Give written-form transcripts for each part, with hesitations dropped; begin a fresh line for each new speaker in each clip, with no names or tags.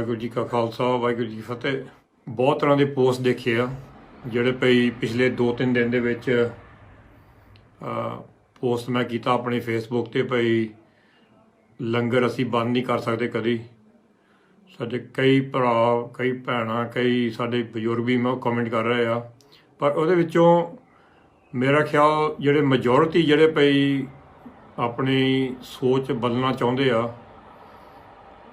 ਵਾਹਿਗੁਰੂ ਜੀ ਕਾ ਖਾਲਸਾ ਵਾਹਿਗੁਰੂ ਜੀ ਕੀ ਫਤਿਹ। ਬਹੁਤ ਤਰ੍ਹਾਂ ਦੇ ਪੋਸਟ ਦੇਖੇ ਆ ਜਿਹੜੇ ਪਈ ਪਿਛਲੇ 2-3 ਦਿਨ ਦੇ ਵਿੱਚ ਪੋਸਟ ਮੈਂ ਕੀਤਾ ਆਪਣੇ ਫੇਸਬੁੱਕ ਤੇ ਪਈ ਲੰਗਰ ਅਸੀਂ ਬੰਦ ਨਹੀਂ ਕਰ ਸਕਦੇ ਕਦੀ। ਸਾਡੇ ਕਈ ਭਰਾ ਕਈ ਭੈਣਾਂ ਕਈ ਸਾਡੇ ਬਜ਼ੁਰਗ ਵੀ ਮੈਂ ਕਮੈਂਟ ਕਰ ਰਹੇ ਆ, ਪਰ ਉਹਦੇ ਵਿੱਚੋਂ ਮੇਰਾ ਖਿਆਲ ਜਿਹੜੇ ਮੈਜੋਰਿਟੀ ਜਿਹੜੇ ਪਈ ਆਪਣੀ ਸੋਚ ਬਦਲਣਾ ਚਾਹੁੰਦੇ ਆ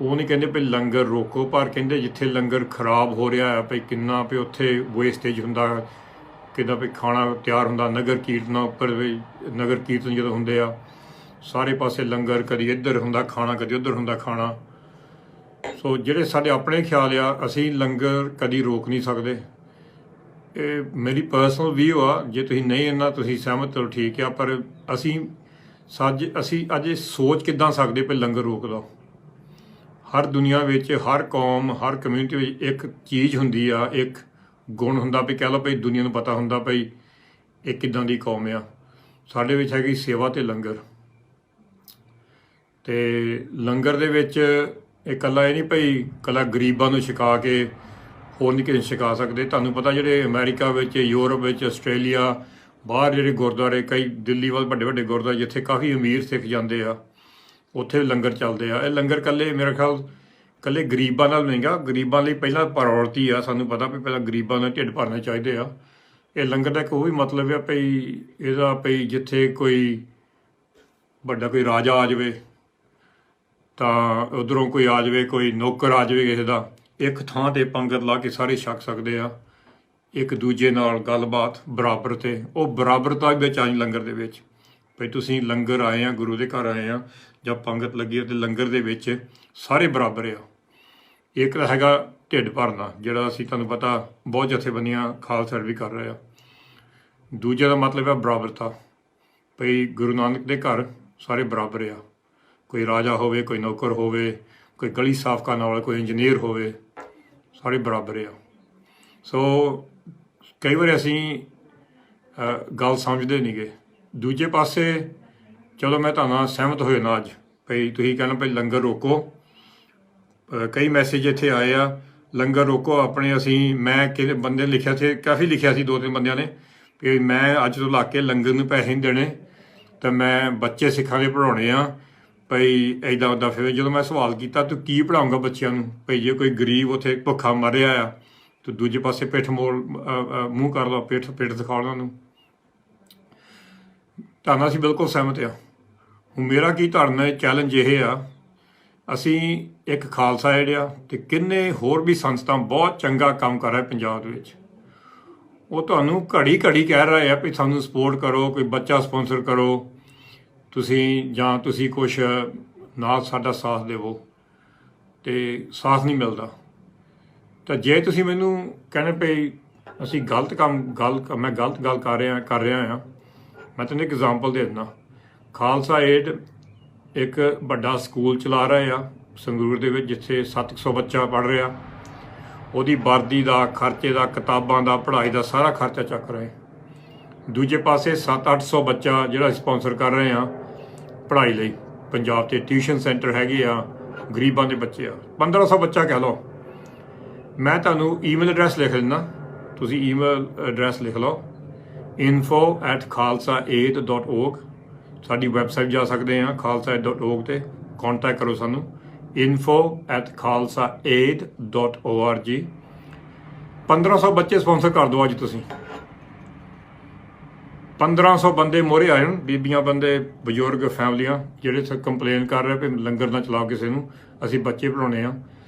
ਉਹ ਨਹੀਂ ਕਹਿੰਦੇ ਵੀ ਲੰਗਰ ਰੋਕੋ, ਪਰ ਕਹਿੰਦੇ ਜਿੱਥੇ ਲੰਗਰ ਖਰਾਬ ਹੋ ਰਿਹਾ ਹੈ ਭਈ ਕਿੰਨਾ ਵੀ ਉੱਥੇ ਵੇਸਟੇਜ ਹੁੰਦਾ, ਕਿੱਦਾਂ ਵੀ ਖਾਣਾ ਤਿਆਰ ਹੁੰਦਾ। ਨਗਰ ਕੀਰਤਨਾਂ ਉੱਪਰ ਵੀ ਨਗਰ ਕੀਰਤਨ ਜਦੋਂ ਹੁੰਦੇ ਆ ਸਾਰੇ ਪਾਸੇ ਲੰਗਰ, ਕਦੀ ਇੱਧਰ ਹੁੰਦਾ ਖਾਣਾ ਕਦੀ ਉੱਧਰ ਹੁੰਦਾ ਖਾਣਾ। ਸੋ ਜਿਹੜੇ ਸਾਡੇ ਆਪਣੇ ਖਿਆਲ ਆ ਅਸੀਂ ਲੰਗਰ ਕਦੀ ਰੋਕ ਨਹੀਂ ਸਕਦੇ। ਇਹ ਮੇਰੀ ਪਰਸਨਲ ਵਿਊ ਆ, ਜੇ ਤੁਸੀਂ ਨਹੀਂ ਇਹਨਾਂ ਤੁਸੀਂ ਸਹਿਮਤ ਹੋ ਠੀਕ ਆ, ਪਰ ਅਸੀਂ ਅੱਜ ਸੋਚ ਕਿੱਦਾਂ ਸਕਦੇ ਵੀ ਲੰਗਰ ਰੋਕ ਲਓ। ਹਰ ਦੁਨੀਆ ਵਿੱਚ ਹਰ ਕੌਮ ਹਰ ਕਮਿਊਨਿਟੀ ਵਿੱਚ ਇੱਕ ਚੀਜ਼ ਹੁੰਦੀ ਆ, ਇੱਕ ਗੁਣ ਹੁੰਦਾ ਵੀ ਕਹਿ ਲਓ ਭਈ ਦੁਨੀਆ ਨੂੰ ਪਤਾ ਹੁੰਦਾ ਭਈ ਇਹ ਕਿੱਦਾਂ ਦੀ ਕੌਮ ਆ। ਸਾਡੇ ਵਿੱਚ ਹੈਗੀ ਸੇਵਾ ਤੇ ਲੰਗਰ। ਤੇ ਲੰਗਰ ਦੇ ਵਿੱਚ ਇਕੱਲਾ ਇਹ ਨਹੀਂ ਭਈ ਇਕੱਲਾ ਗਰੀਬਾਂ ਨੂੰ ਛਕਾ ਕੇ ਹੋਰ ਨਹੀਂ ਕਿਸੇ ਨੂੰ ਛਕਾ ਸਕਦੇ। ਤੁਹਾਨੂੰ ਪਤਾ ਜਿਹੜੇ ਅਮਰੀਕਾ ਵਿੱਚ, ਯੂਰਪ ਵਿੱਚ, ਆਸਟ੍ਰੇਲੀਆ ਬਾਹਰ ਜਿਹੜੇ ਗੁਰਦੁਆਰੇ ਕਈ ਦਿੱਲੀ ਵੱਲ ਵੱਡੇ ਵੱਡੇ ਗੁਰਦੁਆਰੇ ਜਿੱਥੇ ਕਾਫੀ ਅਮੀਰ ਸਿੱਖ ਜਾਂਦੇ ਆ ਉੱਥੇ ਲੰਗਰ ਚੱਲਦੇ ਆ। ਇਹ ਲੰਗਰ ਇਕੱਲੇ ਮੇਰਾ ਖਿਆਲ ਇਕੱਲੇ ਗਰੀਬਾਂ ਨਾਲ ਨਹੀਂ ਗਾ, ਗਰੀਬਾਂ ਲਈ ਪਹਿਲਾਂ ਪ੍ਰਾਇਓਰਟੀ ਆ। ਸਾਨੂੰ ਪਤਾ ਵੀ ਪਹਿਲਾਂ ਗਰੀਬਾਂ ਦਾ ਢਿੱਡ ਭਰਨੇ ਚਾਹੀਦੇ ਆ। ਇਹ ਲੰਗਰ ਦਾ ਇੱਕ ਉਹ ਵੀ ਮਤਲਬ ਆ ਭਈ ਇਹਦਾ ਭਈ ਜਿੱਥੇ ਕੋਈ ਵੱਡਾ ਕੋਈ ਰਾਜਾ ਆ ਜਾਵੇ ਤਾਂ ਉੱਧਰੋਂ ਕੋਈ ਆ ਜਾਵੇ, ਕੋਈ ਨੌਕਰ ਆ ਜਾਵੇ ਕਿਸੇ ਦਾ, ਇੱਕ ਥਾਂ 'ਤੇ ਪੰਗਤ ਲਾ ਕੇ ਸਾਰੇ ਛਕ ਸਕਦੇ ਆ ਇੱਕ ਦੂਜੇ ਨਾਲ ਗੱਲਬਾਤ ਬਰਾਬਰ। ਤੇ ਉਹ ਬਰਾਬਰਤਾ ਵਿੱਚ ਆਈ ਲੰਗਰ ਦੇ ਵਿੱਚ ਭਈ ਤੁਸੀਂ ਲੰਗਰ ਆਏ ਆ, ਗੁਰੂ ਦੇ ਘਰ ਆਏ ਆ ਜਾਂ ਪੰਗਤ ਲੱਗੀ ਆ ਤੇ ਲੰਗਰ ਦੇ ਵਿੱਚ ਸਾਰੇ ਬਰਾਬਰ ਆ। ਇੱਕ ਤਾਂ ਹੈਗਾ ਢਿੱਡ ਭਰਨਾ ਜਿਹੜਾ ਅਸੀਂ ਤੁਹਾਨੂੰ ਪਤਾ ਬਹੁਤ ਜਥੇਬੰਦੀਆਂ ਖਾਲਸਾ ਵੀ ਕਰ ਰਹੇ ਆ। ਦੂਜੇ ਦਾ ਮਤਲਬ ਆ ਬਰਾਬਰਤਾ, ਭਈ ਗੁਰੂ ਨਾਨਕ ਦੇ ਘਰ ਸਾਰੇ ਬਰਾਬਰ ਆ। ਕੋਈ ਰਾਜਾ ਹੋਵੇ, ਕੋਈ ਨੌਕਰ ਹੋਵੇ, ਕੋਈ ਗਲੀ ਸਾਫ਼ ਕਰਨ ਵਾਲਾ, ਕੋਈ ਇੰਜੀਨੀਅਰ ਹੋਵੇ, ਸਾਰੇ ਬਰਾਬਰ ਆ। ਸੋ ਕਈ ਵਾਰ ਅਸੀਂ ਗੱਲ ਸਮਝਦੇ ਨਹੀਂ ਗੇ। ਦੂਜੇ ਪਾਸੇ ਚਲੋ ਮੈਂ ਤੁਹਾਨੂੰ ਨਾਲ ਸਹਿਮਤ ਹੋਏ ਨਾ ਅੱਜ ਭਈ ਤੁਸੀਂ ਕਹਿਣਾ ਭਈ ਲੰਗਰ ਰੋਕੋ। ਕਈ ਮੈਸੇਜ ਇੱਥੇ ਆਏ ਆ ਲੰਗਰ ਰੋਕੋ ਆਪਣੇ। ਅਸੀਂ ਮੈਂ ਕਿਸੇ ਬੰਦੇ ਨੇ ਲਿਖਿਆ ਸੀ, ਕਾਫੀ ਲਿਖਿਆ ਸੀ 2-3 ਬੰਦਿਆਂ ਨੇ ਕਿ ਮੈਂ ਅੱਜ ਤੋਂ ਲਾ ਕੇ ਲੰਗਰ ਨੂੰ ਪੈਸੇ ਨਹੀਂ ਦੇਣੇ ਤਾਂ ਮੈਂ ਬੱਚੇ ਸਿੱਖਾਂ ਦੇ ਪੜ੍ਹਾਉਣੇ ਆ ਭਈ ਇੱਦਾਂ ਉੱਦਾਂ। ਫਿਰ ਜਦੋਂ ਮੈਂ ਸਵਾਲ ਕੀਤਾ ਤੂੰ ਕੀ ਪੜ੍ਹਾਊਂਗਾ ਬੱਚਿਆਂ ਨੂੰ ਭਈ ਜੇ ਕੋਈ ਗਰੀਬ ਉੱਥੇ ਭੁੱਖਾ ਮਰ ਰਿਹਾ ਆ ਤਾਂ ਦੂਜੇ ਪਾਸੇ ਪਿੱਠ ਮੋੜ ਮੂੰਹ ਕਰ ਲਓ, ਪਿੱਠ ਦਿਖਾ ਉਹਨਾਂ ਨੂੰ। ਤੁਹਾਨੂੰ ਅਸੀਂ ਬਿਲਕੁਲ ਸਹਿਮਤ ਆ। ਹੁਣ ਮੇਰਾ ਕੀ ਧਾਰਨਾ ਚੈਲੰਜ ਇਹ ਆ, ਅਸੀਂ ਇੱਕ ਖਾਲਸਾ ਏਡ ਆ ਅਤੇ ਕਿੰਨੇ ਹੋਰ ਵੀ ਸੰਸਥਾ ਬਹੁਤ ਚੰਗਾ ਕੰਮ ਕਰ ਰਹੇ ਪੰਜਾਬ ਦੇ ਵਿੱਚ। ਉਹ ਤੁਹਾਨੂੰ ਘੜੀ ਘੜੀ ਕਹਿ ਰਹੇ ਆ ਵੀ ਸਾਨੂੰ ਸਪੋਰਟ ਕਰੋ, ਕੋਈ ਬੱਚਾ ਸਪੋਂਸਰ ਕਰੋ ਤੁਸੀਂ, ਜਾਂ ਤੁਸੀਂ ਕੁਛ ਨਾਲ ਸਾਡਾ ਸਾਥ ਦੇਵੋ, ਅਤੇ ਸਾਥ ਨਹੀਂ ਮਿਲਦਾ। ਤਾਂ ਜੇ ਤੁਸੀਂ ਮੈਨੂੰ ਕਹਿੰਦੇ ਪਈ ਅਸੀਂ ਮੈਂ ਗਲਤ ਗੱਲ ਕਰ ਰਿਹਾ ਹਾਂ, ਮੈਂ ਤੁਹਾਨੂੰ ਇੱਕ ਐਗਜ਼ਾਮਪਲ ਦੇ ਦਿੰਦਾ। ਖਾਲਸਾ ਏਡ ਇੱਕ ਵੱਡਾ ਸਕੂਲ ਚਲਾ ਰਹੇ ਆ ਸੰਗਰੂਰ ਦੇ ਵਿੱਚ ਜਿੱਥੇ 700 ਬੱਚਾ ਪੜ੍ਹ ਰਿਹਾ। ਉਹਦੀ ਵਰਦੀ ਦਾ ਖਰਚੇ ਦਾ, ਕਿਤਾਬਾਂ ਦਾ, ਪੜ੍ਹਾਈ ਦਾ ਸਾਰਾ ਖਰਚਾ ਚੱਕ ਰਹੇ। ਦੂਜੇ ਪਾਸੇ 700-800 ਬੱਚਾ ਜਿਹੜਾ ਸਪੋਂਸਰ ਕਰ ਰਹੇ ਆ ਪੜ੍ਹਾਈ ਲਈ। ਪੰਜਾਬ 'ਤੇ ਟਿਊਸ਼ਨ ਸੈਂਟਰ ਹੈਗੇ ਆ, ਗਰੀਬਾਂ ਦੇ ਬੱਚੇ ਆ, 1500 ਬੱਚਾ ਕਹਿ ਲਓ। ਮੈਂ ਤੁਹਾਨੂੰ ਈਮੇਲ ਐਡਰੈਸ ਲਿਖ ਦਿੰਦਾ, ਤੁਸੀਂ ਈਮੇਲ ਐਡਰੈਸ ਲਿਖ ਲਓ info@khalsaaid.org। ਸਾਡੀ ਵੈਬਸਾਈਟ ਜਾ ਸਕਦੇ ਆ khalsaaid.org 'ਤੇ ਕੰਟੈਕਟ ਕਰੋ ਸਾਨੂੰ info@khalsaaid.org। 1500 ਬੱਚੇ ਸਪੋਂਸਰ ਕਰ ਦਿਓ ਅੱਜ ਤੁਸੀਂ। 1500 ਬੰਦੇ ਮੋਹਰੇ ਆਏ ਹਨ, ਬੀਬੀਆਂ, ਬੰਦੇ, ਬਜ਼ੁਰਗ, ਫੈਮਲੀਆਂ ਜਿਹੜੇ ਕੰਪਲੇਨ ਕਰ ਰਹੇ ਵੀ ਲੰਗਰ ਨਾ ਚਲਾਓ ਕਿਸੇ ਨੂੰ, ਅਸੀਂ ਬੱਚੇ ਪੜ੍ਹਾਉਣੇ ਆ।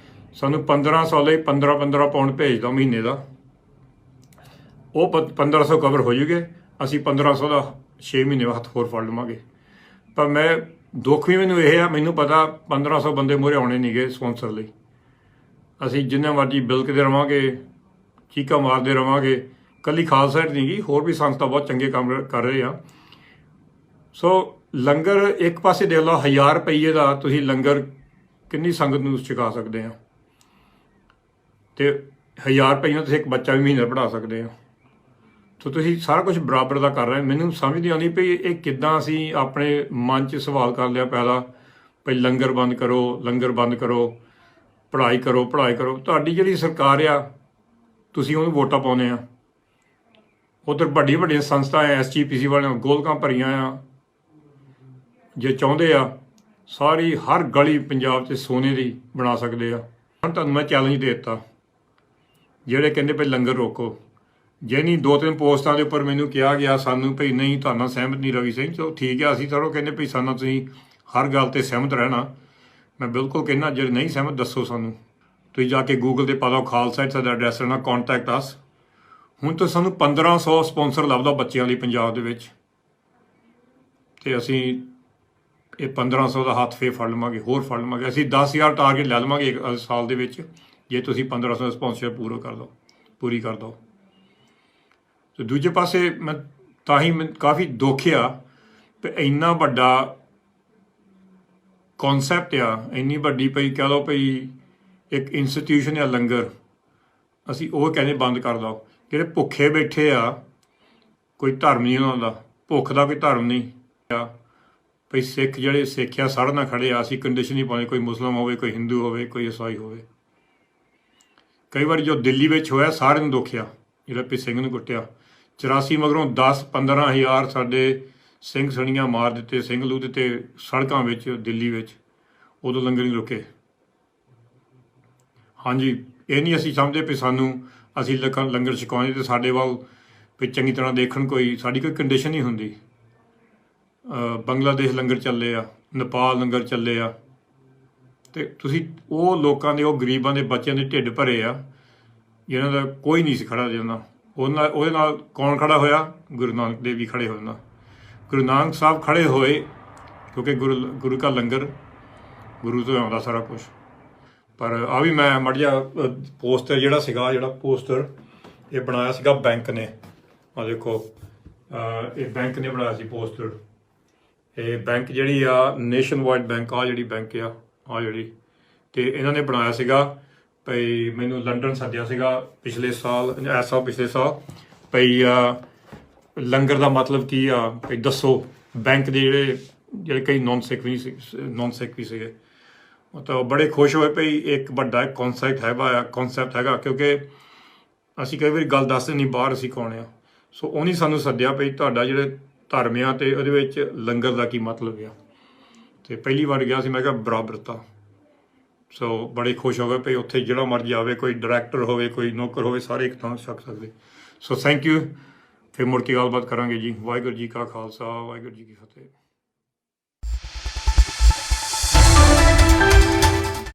ਸਾਨੂੰ 1500 ਲਈ 15 ਪਾਉਂਡ ਭੇਜ ਦਿਓ ਮਹੀਨੇ ਦਾ। ਉਹ 1500 ਕਵਰ ਹੋ ਜੂਗੇ, ਅਸੀਂ 1500 ਦਾ 6 ਮਹੀਨੇ ਹੱਥ ਹੋਰ ਫੜ ਲਵਾਂਗੇ। ਪਰ ਮੈਂ ਦੁੱਖ ਵੀ ਮੈਨੂੰ ਇਹ ਆ, ਮੈਨੂੰ ਪਤਾ 1500 ਬੰਦੇ ਮੂਹਰੇ ਆਉਣੇ ਨਹੀਂ ਗਏ ਸਪੋਂਸਰ ਲਈ। ਅਸੀਂ ਜਿੰਨਾ ਮਰਜ਼ੀ ਬਿਲਕਦੇ ਰਹਾਂਗੇ, ਚੀਕਾਂ ਮਾਰਦੇ ਰਹਾਂਗੇ। ਇਕੱਲੀ ਖਾਲਸਾ ਏਡ ਨਹੀਂ ਗੀ, ਹੋਰ ਵੀ ਸੰਸਥਾ ਬਹੁਤ ਚੰਗੇ ਕੰਮ ਕਰ ਰਹੇ ਆ। ਸੋ ਲੰਗਰ ਇੱਕ ਪਾਸੇ ਦੇ ਲਓ, 1000 ਰੁਪਈਏ ਦਾ ਤੁਸੀਂ ਲੰਗਰ ਕਿੰਨੀ ਸੰਗਤ ਨੂੰ ਛਕਾ ਸਕਦੇ ਆ, ਅਤੇ 1000 ਰੁਪਈਏ ਨਾਲ ਤੁਸੀਂ ਇੱਕ ਬੱਚਾ ਵੀ ਮਹੀਨੇ ਪੜ੍ਹਾ ਸਕਦੇ ਆ। ਸੋ ਤੁਸੀਂ ਸਾਰਾ ਕੁਝ ਬਰਾਬਰ ਦਾ ਕਰ ਰਹੇ। ਮੈਨੂੰ ਸਮਝ ਨਹੀਂ ਆਉਂਦੀ ਵੀ ਇਹ ਕਿੱਦਾਂ ਅਸੀਂ ਆਪਣੇ ਮਨ 'ਚ ਸਵਾਲ ਕਰ ਲਿਆ ਪੈਦਾ ਵੀ ਲੰਗਰ ਬੰਦ ਕਰੋ, ਲੰਗਰ ਬੰਦ ਕਰੋ। ਪੜ੍ਹਾਈ ਕਰੋ ਪੜ੍ਹਾਈ ਕਰੋ। ਤੁਹਾਡੀ ਜਿਹੜੀ ਸਰਕਾਰ ਆ ਤੁਸੀਂ ਉਹਨੂੰ ਵੋਟਾਂ ਪਾਉਂਦੇ ਆ। ਉੱਧਰ ਵੱਡੀਆਂ ਵੱਡੀਆਂ ਸੰਸਥਾਵਾਂ SGPC ਵਾਲਿਆਂ ਗੋਲਕਾਂ ਭਰੀਆਂ ਆ। ਜੇ ਚਾਹੁੰਦੇ ਆ ਸਾਰੀ ਹਰ ਗਲੀ ਪੰਜਾਬ 'ਚ ਸੋਨੇ ਦੀ ਬਣਾ ਸਕਦੇ ਆ। ਹੁਣ ਤੁਹਾਨੂੰ ਮੈਂ ਚੈਲੰਜ ਦੇ ਦਿੱਤਾ, ਜਿਹੜੇ ਕਹਿੰਦੇ ਭਈ ਲੰਗਰ ਰੋਕੋ। ਜੇ ਨਹੀਂ 2-3 ਪੋਸਟਾਂ ਦੇ ਉੱਪਰ ਮੈਨੂੰ ਕਿਹਾ ਗਿਆ ਸਾਨੂੰ ਭਈ ਨਹੀਂ ਤੁਹਾਡੇ ਨਾਲ ਸਹਿਮਤ ਨਹੀਂ ਰਵੀ ਸਿੰਘ, ਚਲੋ ਠੀਕ ਹੈ, ਅਸੀਂ ਥੋੜ੍ਹਾ ਕਹਿੰਦੇ ਭਈ ਸਾਨੂੰ ਤੁਸੀਂ ਹਰ ਗੱਲ 'ਤੇ ਸਹਿਮਤ ਰਹਿਣਾ। ਮੈਂ ਬਿਲਕੁਲ ਕਹਿੰਦਾ ਜੇ ਨਹੀਂ ਸਹਿਮਤ ਦੱਸੋ ਸਾਨੂੰ। ਤੁਸੀਂ ਜਾ ਕੇ ਗੂਗਲ 'ਤੇ ਪਾ ਲਓ ਖਾਲਸਾ, ਸਾਡਾ ਐਡਰੈਸ ਰਹਿਣਾ ਕੰਟੈਕਟ ਅਸ। ਹੁਣ ਤਾਂ ਸਾਨੂੰ 1500 ਸਪੋਂਸਰ ਲੱਭਦਾ ਬੱਚਿਆਂ ਲਈ ਪੰਜਾਬ ਦੇ ਵਿੱਚ, ਅਤੇ ਅਸੀਂ ਇਹ 1500 ਦਾ ਹੱਥ ਫੇਰ ਫੜ ਲਵਾਂਗੇ, ਹੋਰ ਫੜ ਲਵਾਂਗੇ। ਅਸੀਂ 10,000 ਟਾਰਗੇਟ ਲੈ ਲਵਾਂਗੇ ਇੱਕ ਸਾਲ ਦੇ ਵਿੱਚ ਜੇ ਤੁਸੀਂ 1500 ਸਪੋਂਸਰ ਪੂਰੀ ਕਰ ਦਿਓ। ਅਤੇ ਦੂਜੇ ਪਾਸੇ ਮੈਂ ਤਾਂ ਹੀ ਕਾਫੀ ਦੁੱਖ ਆ ਵੀ ਇੰਨਾ ਵੱਡਾ ਕੌਨਸੈਪਟ ਆ, ਇੰਨੀ ਵੱਡੀ ਭਈ ਕਹਿ ਲਓ ਭਈ ਇੱਕ ਇੰਸਟੀਟਿਊਸ਼ਨ ਆ ਲੰਗਰ, ਅਸੀਂ ਉਹ ਕਹਿੰਦੇ ਬੰਦ ਕਰ ਦਿਓ। ਜਿਹੜੇ ਭੁੱਖੇ ਬੈਠੇ ਆ, ਕੋਈ ਧਰਮ ਨਹੀਂ ਉਹਨਾਂ ਦਾ, ਭੁੱਖ ਦਾ ਕੋਈ ਧਰਮ ਨਹੀਂ ਆ। ਭਈ ਸਿੱਖ ਜਿਹੜੇ ਸਿੱਖ ਆ ਸੜ ਨਾ ਖੜੇ ਆ, ਅਸੀਂ ਕੰਡੀਸ਼ਨ ਨਹੀਂ ਪਾਉਂਦੇ ਕੋਈ ਮੁਸਲਿਮ ਹੋਵੇ, ਕੋਈ ਹਿੰਦੂ ਹੋਵੇ, ਕੋਈ ਈਸਾਈ ਹੋਵੇ। ਕਈ ਵਾਰੀ ਜੋ ਦਿੱਲੀ ਵਿੱਚ ਹੋਇਆ ਸਾਰਿਆਂ ਨੂੰ ਦੁੱਖ ਆ, ਜਿਹੜਾ ਭਈ ਸਿੰਘ ਨੂੰ ਕੁੱਟਿਆ 84 ਮਗਰੋਂ 10-15 ਹਜ਼ਾਰ ਸਾਡੇ ਸਿੰਘ ਸਣੀਆਂ ਮਾਰ ਦਿੱਤੇ, ਸਿੰਘ ਲੂ ਦਿੱਤੇ ਸੜਕਾਂ ਵਿੱਚ ਦਿੱਲੀ ਵਿੱਚ, ਉਦੋਂ ਲੰਗਰ ਨਹੀਂ ਰੁਕੇ। ਹਾਂਜੀ, ਇਹ ਨਹੀਂ ਅਸੀਂ ਸਮਝਦੇ ਵੀ ਸਾਨੂੰ ਅਸੀਂ ਲੰਗਰ ਛਕਾਉਂਦੇ ਅਤੇ ਸਾਡੇ ਵੱਲ ਵੀ ਚੰਗੀ ਤਰ੍ਹਾਂ ਦੇਖਣ, ਕੋਈ ਸਾਡੀ ਕੋਈ ਕੰਡੀਸ਼ਨ ਨਹੀਂ ਹੁੰਦੀ। ਬੰਗਲਾਦੇਸ਼ ਲੰਗਰ ਚੱਲੇ ਆ, ਨੇਪਾਲ ਲੰਗਰ ਚੱਲੇ ਆ, ਅਤੇ ਤੁਸੀਂ ਉਹ ਲੋਕਾਂ ਦੇ, ਉਹ ਗਰੀਬਾਂ ਦੇ ਬੱਚਿਆਂ ਦੇ ਢਿੱਡ ਭਰੇ ਆ ਜਿਹਨਾਂ ਦਾ ਕੋਈ ਨਹੀਂ ਸੀ ਖੜਾ ਜਾਂਦਾ। ਉਹਦੇ ਨਾਲ ਕੌਣ ਖੜਾ ਹੋਇਆ? ਗੁਰੂ ਨਾਨਕ ਦੇਵ ਜੀ ਖੜੇ ਹੋਏ ਨਾ। ਗੁਰੂ ਨਾਨਕ ਸਾਹਿਬ ਖੜੇ ਹੋਏ ਕਿਉਂਕਿ ਗੁਰੂ ਕਾ ਲੰਗਰ, ਗੁਰੂ ਤੋਂ ਆਉਂਦਾ ਸਾਰਾ ਕੁਛ। ਪਰ ਆ ਵੀ ਮੈਂ ਮਾੜਾ ਜਿਹਾ ਪੋਸਟਰ ਜਿਹੜਾ ਪੋਸਟਰ ਇਹ ਬਣਾਇਆ ਸੀਗਾ ਬੈਂਕ ਨੇ। ਆ ਦੇਖੋ, ਇਹ ਬੈਂਕ ਨੇ ਬਣਾਇਆ ਸੀ ਪੋਸਟਰ। ਇਹ ਬੈਂਕ ਜਿਹੜੀ ਆ ਨੇਸ਼ਨ ਵਾਈਡ ਬੈਂਕ ਆ, ਜਿਹੜੀ ਬੈਂਕ ਆ ਜਿਹੜੀ, ਅਤੇ ਇਹਨਾਂ ਨੇ ਬਣਾਇਆ ਸੀਗਾ ਭਈ ਮੈਨੂੰ ਲੰਡਨ ਸੱਦਿਆ ਸੀਗਾ ਪਿਛਲੇ ਸਾਲ ਭਈ ਲੰਗਰ ਦਾ ਮਤਲਬ ਕੀ ਆ, ਭਈ ਦੱਸੋ। ਬੈਂਕ ਦੇ ਜਿਹੜੇ ਕਈ ਨੌਨ ਸਿੱਖ ਵੀ ਸੀਗੇ, ਤਾਂ ਬੜੇ ਖੁਸ਼ ਹੋਏ ਭਈ ਇੱਕ ਵੱਡਾ ਕੌਨਸੈਪਟ ਹੈਗਾ, ਕਿਉਂਕਿ ਅਸੀਂ ਕਈ ਵਾਰੀ ਗੱਲ ਦੱਸਦੇ ਨਹੀਂ ਬਾਹਰ ਅਸੀਂ ਕੌਣ ਆ। ਸੋ ਉਹਨੇ ਸਾਨੂੰ ਸੱਦਿਆ ਭਈ ਤੁਹਾਡਾ ਜਿਹੜੇ ਧਰਮ ਆ ਅਤੇ ਉਹਦੇ ਵਿੱਚ ਲੰਗਰ ਦਾ ਕੀ ਮਤਲਬ ਆ। ਅਤੇ ਪਹਿਲੀ ਵਾਰ ਗਿਆ ਸੀ, ਮੈਂ ਕਿਹਾ ਬਰਾਬਰਤਾ। ਸੋ ਬੜੇ ਖੁਸ਼ ਹੋ ਗਏ ਭਈ ਉੱਥੇ ਜਿਹੜਾ ਮਰਜ਼ੀ ਆਵੇ, ਕੋਈ ਡਾਇਰੈਕਟਰ ਹੋਵੇ, ਕੋਈ ਨੌਕਰ ਹੋਵੇ, ਸਾਰੇ ਇੱਕ ਥਾਂ ਛਕ ਸਕਦੇ। So thank you. ਫਿਰ ਮੁੜ ਕੇ ਗੱਲਬਾਤ ਕਰਾਂਗੇ ਜੀ। ਵਾਹਿਗੁਰੂ ਜੀ ਕਾ ਖਾਲਸਾ, ਵਾਹਿਗੁਰੂ ਜੀ ਕੀ ਫਤਿਹ।